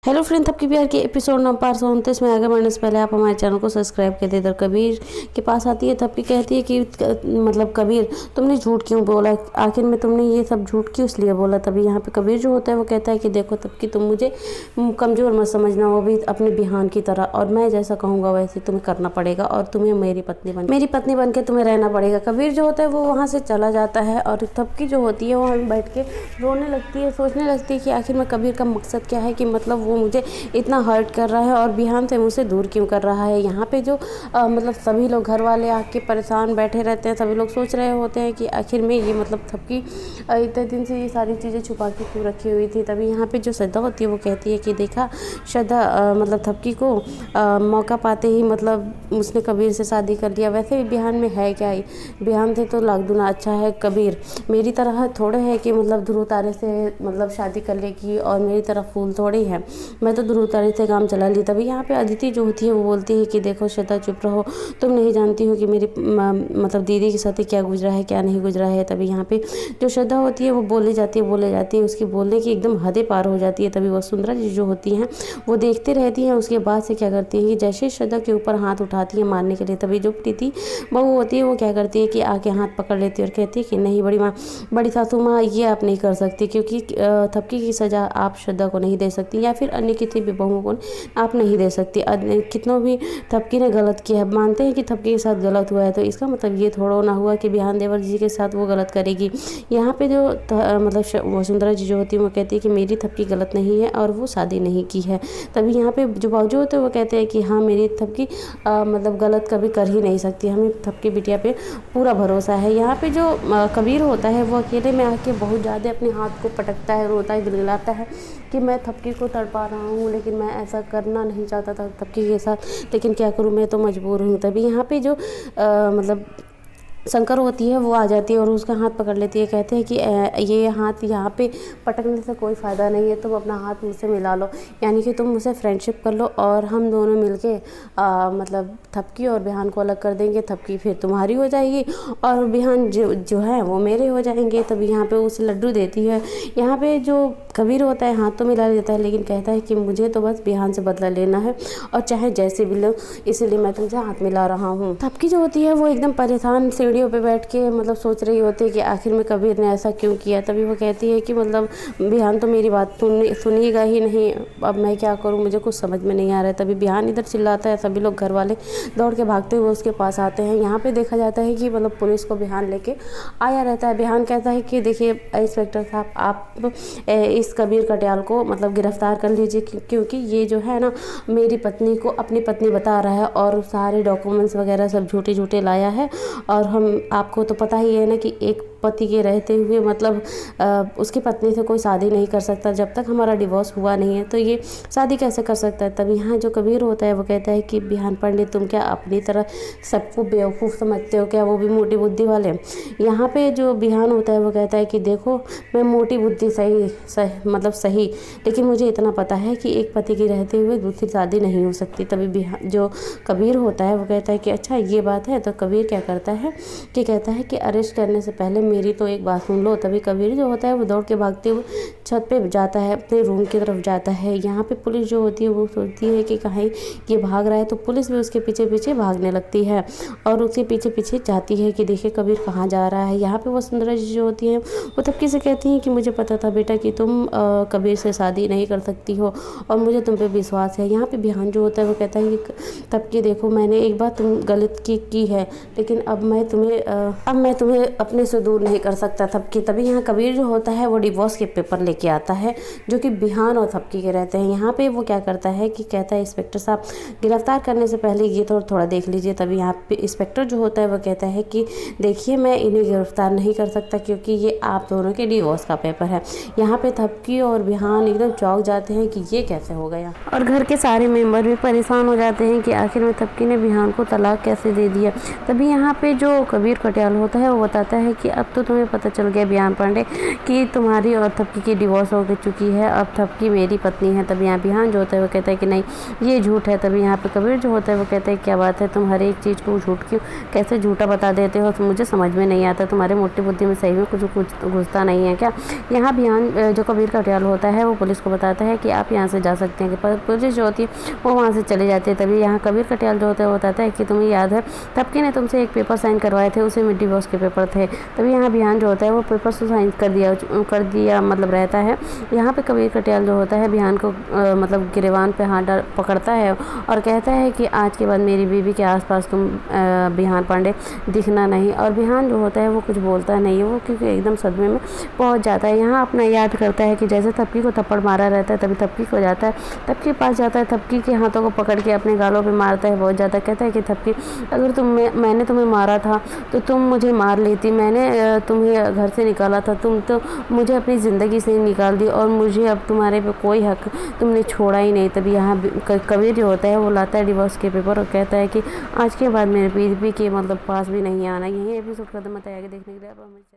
Hello friend, आपकी प्यार के एपिसोड नंबर 129 में आगे बढ़ने से पहले आप हमारे चैनल को सब्सक्राइब कर दे। इधर कबीर के पास आती है, तब कहती है कि मतलब कबीर, तुमने झूठ क्यों बोला, आखिर में तुमने ये सब झूठ क्यों इसलिए बोला। तभी यहाँ पे कबीर जो होता है वो कहता है कि देखो तब कि तुम मुझे कमज़ोर मत समझना, वो भी अपने बिहान की तरह, और मैं जैसा कहूँगा वैसे तुम्हें करना पड़ेगा और तुम्हें मेरी पत्नी बन के तुम्हें रहना पड़ेगा। कबीर जो होता है वो वहाँ से चला जाता है और तबकी जो होती है वो वहाँ बैठ के रोने लगती है, सोचने लगती है कि आखिर में कबीर का मकसद क्या है, कि मतलब वो मुझे इतना हर्ट कर रहा है और बिहान से मुझसे दूर क्यों कर रहा है। यहाँ पे जो मतलब सभी लोग घर वाले आके परेशान बैठे रहते हैं, सभी लोग सोच रहे होते हैं कि आखिर में ये मतलब थपकी इतने दिन से ये सारी चीज़ें छुपा के क्यों रखी हुई थी। तभी यहाँ पे जो श्रद्धा होती है वो कहती है कि देखा श्रद्धा, मतलब थपकी को मौका पाते ही मतलब उसने कबीर से शादी कर लिया। वैसे भी बिहान में है क्या, बिहान से तो लाख गुना अच्छा है कबीर, मेरी तरह थोड़े है कि मतलब ध्रुव तारे से मतलब शादी कर लेगी और मेरी तरफ फूल थोड़ी है, मैं तो ध्रुव तारे से काम चला ली। तभी यहाँ पे अदिति जो होती है वो बोलती है कि देखो श्रद्धा चुप रहो, तुम नहीं जानती हो कि मेरी मतलब दीदी के साथ क्या गुजरा है क्या नहीं गुजरा है। तभी यहाँ पे जो श्रद्धा होती है वो बोले जाती है, उसकी बोलने की एकदम हदें पार हो जाती है। तभी वसुंधरा जी जो होती हैं वो देखते रहती हैं, उसके बाद से क्या करती है कि जैसे श्रद्धा के ऊपर हाथ उठाती है मारने के लिए, तभी जो प्रीति बहू होती है वो क्या करती है कि आके हाथ पकड़ लेती है और कहती है कि नहीं बड़ी सासू माँ, ये आप नहीं कर सकती, क्योंकि थपकी की सज़ा आप श्रद्धा को नहीं दे सकती या फिर अन्य किसी भी बहुओं को आप नहीं दे सकती। कितनों भी थपकी ने गलत किया है, मानते हैं कि थपकी के साथ गलत हुआ है, तो इसका मतलब ये थोड़ा ना हुआ कि बिहान देवर जी के साथ वो गलत करेगी। यहाँ पे जो मतलब वसुंधरा जी जो होती है वो कहती है कि मेरी थपकी गलत नहीं है और वो शादी नहीं की है। तभी यहाँ पे जो बावजूद होते हैं वो कहते हैं कि हाँ मेरी थपकी मतलब गलत कभी कर ही नहीं सकती, हमें थपकी बिटिया पे पूरा भरोसा है। यहाँ पे जो कबीर होता है वो अकेले में आके बहुत ज़्यादा अपने हाथ को पटकता है, रोता है, गिड़गिड़ाता है कि मैं थपकी को तड़पा रहा हूँ, लेकिन मैं ऐसा करना नहीं चाहता था थपकी के साथ, लेकिन क्या करूँ, मैं तो मजबूर हूँ। तभी यहाँ पे जो मतलब शंकर होती है वो आ जाती है और उसका हाथ पकड़ लेती है, कहते हैं कि ये हाथ यहाँ पे पटकने से कोई फ़ायदा नहीं है, तुम अपना हाथ मुझसे मिला लो, यानी कि तुम मुझसे फ्रेंडशिप कर लो और हम दोनों मिलके मतलब थपकी और बिहान को अलग कर देंगे। थपकी फिर तुम्हारी हो जाएगी और बिहान जो है वो मेरे हो जाएंगे। तभी यहाँ पे उसे लड्डू देती है। यहाँ पे जो कबीर होता है हाथ तो मिला लेता है, लेकिन कहता है कि मुझे तो बस बिहान से बदला लेना है और चाहे जैसे भी लो, इसलिए मैं तुमसे हाथ मिला रहा हूँ। थपकी जो होती है वो एकदम परेशान सीढ़ियों पे बैठ के मतलब सोच रही होती है कि आखिर में कबीर ने ऐसा क्यों किया। तभी वो कहती है कि मतलब बिहान तो मेरी बात सुनिएगा ही नहीं, अब मैं क्या करूँ, मुझे कुछ समझ में नहीं आ रहा है। तभी बिहान इधर चिल्लाता है, सभी लोग घर वाले दौड़ के भागते हुए उसके पास आते हैं। यहाँ पे देखा जाता है कि मतलब पुलिस को बिहान लेके आया रहता है। बिहान कहता है कि देखिए इंस्पेक्टर साहब, आप इस कबीर कटियाल को मतलब गिरफ्तार कर लीजिए, क्योंकि ये जो है ना मेरी पत्नी को अपनी पत्नी बता रहा है और सारे डॉक्यूमेंट्स वगैरह सब झूठे लाया है। और हम आपको तो पता ही है ना कि एक पति के रहते हुए मतलब उसकी पत्नी से कोई शादी नहीं कर सकता, जब तक हमारा डिवोर्स हुआ नहीं है तो ये शादी कैसे कर सकता है। तभी यहाँ जो कबीर होता है वो कहता है कि बिहान पंडित, तुम क्या अपनी तरह सबको बेवकूफ़ समझते हो क्या, वो भी मोटी बुद्धि वाले। यहाँ पे जो बिहान होता है वो कहता है कि देखो मैं मोटी बुद्धि सही, लेकिन मुझे इतना पता है कि एक पति के रहते हुए दूसरी शादी नहीं हो सकती। तभी बिहान जो कबीर होता है वो कहता है कि अच्छा ये बात है। तो कबीर क्या करता है कि कहता है कि अरेस्ट करने से पहले मेरी तो एक बात सुन लो। तभी कबीर जो होता है वो दौड़ के भागते हुए छत पे जाता है, अपने रूम की तरफ जाता है। यहाँ पे पुलिस जो होती है वो सोचती है कि कहीं ये भाग रहा है, तो पुलिस भी उसके पीछे पीछे भागने लगती है और उसके पीछे पीछे जाती है कि देखिए कबीर कहाँ जा रहा है। यहाँ पे वसुंधरा जी जो होती है वो थपकी से कहती हैं कि मुझे पता था बेटा कि तुम कबीर से शादी नहीं कर सकती हो और मुझे तुम पे विश्वास है। यहाँ पे बिहान जो होता है वो कहता है कि थपकी देखो, मैंने एक बार तुम गलत की है, लेकिन अब मैं तुम्हें अपने से दूर नहीं कर सकता थपकी। तभी यहाँ कबीर जो होता है वो डिवोर्स के पेपर लेके आता है जो कि बिहान और थपकी के रहते हैं। यहाँ पे वो क्या करता है कि कहता है इंस्पेक्टर साहब, गिरफ्तार करने से पहले ये तो थोड़ा देख लीजिए। तभी यहाँ पे इंस्पेक्टर जो होता है वो कहता है कि देखिए मैं इन्हें गिरफ्तार नहीं कर सकता, क्योंकि ये आप दोनों के डिवोर्स का पेपर है। यहाँ पे थपकी और बिहान एकदम चौंक जाते हैं कि ये कैसे हो गया, और घर के सारे मेंबर भी परेशान हो जाते हैं कि आखिर में थपकी ने बिहान को तलाक कैसे दे दिया। तभी यहाँ पे जो कबीर कटियाल होता है वो बताता है कि अब अब तो तुम्हें पता चल गया बिहान पांडे कि तुम्हारी और थपकी की डिवोर्स हो चुकी है, अब थपकी मेरी पत्नी है। तब यहाँ बिहान जो होता है वो कहता है कि नहीं ये झूठ है। तभी यहाँ पे कबीर जो होता है वो कहता है क्या बात है, तुम हर एक चीज़ को झूठ क्यों कैसे झूठा बता देते हो, मुझे समझ में नहीं आता, तुम्हारे मोटी बुद्धि में सही में कुछ घुसता नहीं है क्या। यहाँ बिहान जो कबीर कटियाल होता है वो पुलिस को बताता है कि आप यहाँ से जा सकते हैं, कि पुलिस जो होती है वो वहाँ से चली जाती है। तभी यहाँ कबीर कटियाल जो होता है वो बताता है कि तुम्हें याद है थपकी ने तुमसे एक पेपर साइन करवाए थे, उसे में डिवोर्स के पेपर थे। तभी यहाँ बिहान जो होता है वो पेपर से साइन कर दिया मतलब रहता है। यहाँ पे कबीर कटियाल जो होता है बिहान को मतलब गिरेबान पे हाथ पकड़ता है और कहता है कि आज के बाद मेरी बीवी के आसपास तुम बिहान पांडे दिखना नहीं। और बिहान जो होता है वो कुछ बोलता नहीं है, वो क्योंकि एकदम सदमे में पहुंच जाता है। यहाँ अपना याद करता है कि जैसे थपकी को थप्पड़ मारा रहता है, तभी थपकी को जाता है, थपकी के पास जाता है, थपकी के हाथों को पकड़ के अपने गालों पे मारता है बहुत ज़्यादा। कहता है कि थपकी अगर मैंने तुम्हें मारा था तो तुम मुझे मार लेती, मैंने तुम्हें घर से निकाला था, तुम तो मुझे अपनी ज़िंदगी से निकाल दी और मुझे अब तुम्हारे पे कोई हक तुमने छोड़ा ही नहीं। तभी यहाँ कबीर जो होता है वो लाता है डिवोर्स के पेपर और कहता है कि आज के बाद मेरे बीवी के मतलब पास भी नहीं आना। यही एपिसोड खत्म होता है। आगे देखने के लिए आप हमें